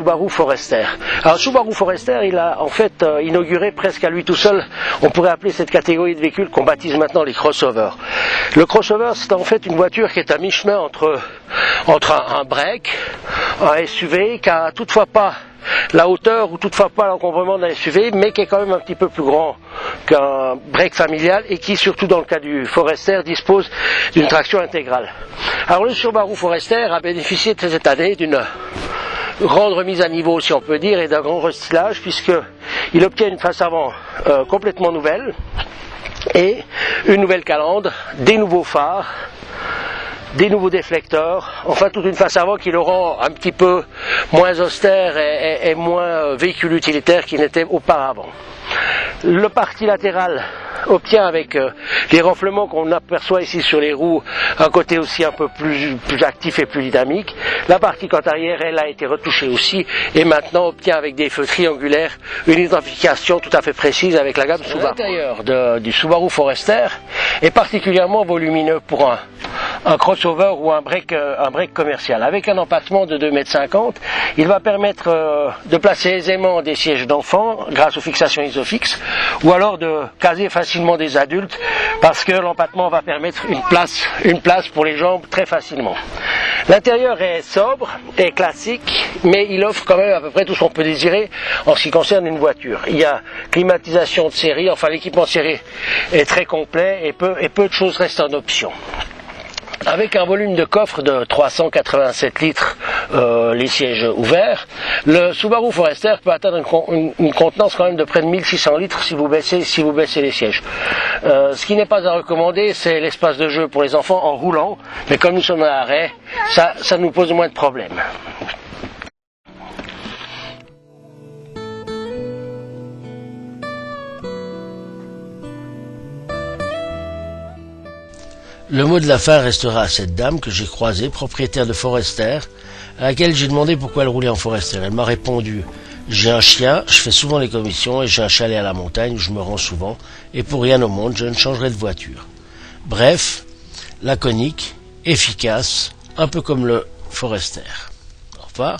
Subaru Forester. Alors Subaru Forester, il a en fait inauguré presque à lui tout seul, on pourrait appeler cette catégorie de véhicules qu'on baptise maintenant les crossovers. Le crossover, c'est en fait une voiture qui est à mi-chemin entre un break, un SUV, qui a toutefois pas la hauteur ou toutefois pas l'encombrement d'un SUV, mais qui est quand même un petit peu plus grand qu'un break familial et qui, surtout dans le cas du Forester, dispose d'une traction intégrale. Alors le Subaru Forester a bénéficié cette année d'une grande remise à niveau, si on peut dire, et d'un grand restylage, puisqu'il obtient une face avant complètement nouvelle et une nouvelle calandre, des nouveaux phares, des nouveaux déflecteurs, enfin toute une face avant qui le rend un petit peu moins austère et moins véhicule utilitaire qu'il n'était auparavant. Le parti latéral obtient avec les renflements qu'on aperçoit ici sur les roues un côté aussi un peu plus actif et plus dynamique. La partie quant arrière, elle a été retouchée aussi et maintenant obtient avec des feux triangulaires une identification tout à fait précise avec la gamme Subaru. L'intérieur du Subaru Forester est particulièrement volumineux pour un crossover ou un break commercial. Avec un empattement de 2,50 m, il va permettre de placer aisément des sièges d'enfants grâce aux fixations isofixes ou alors de caser facilement des adultes parce que l'empattement va permettre une place pour les jambes très facilement. L'intérieur est sobre et classique, mais il offre quand même à peu près tout ce qu'on peut désirer en ce qui concerne une voiture. Il y a climatisation de série, enfin l'équipement de série est très complet et peu de choses restent en option. Avec un volume de coffre de 387 litres, les sièges ouverts, le Subaru Forester peut atteindre une contenance quand même de près de 1600 litres si vous baissez les sièges. Ce qui n'est pas à recommander, c'est l'espace de jeu pour les enfants en roulant, mais comme nous sommes à l'arrêt, ça nous pose moins de problèmes. Le mot de la fin restera à cette dame que j'ai croisée, propriétaire de Forester, à laquelle j'ai demandé pourquoi elle roulait en Forester. Elle m'a répondu: j'ai un chien, je fais souvent les commissions et j'ai un chalet à la montagne où je me rends souvent et pour rien au monde je ne changerai de voiture. Bref, laconique, efficace, un peu comme le Forester. Au revoir.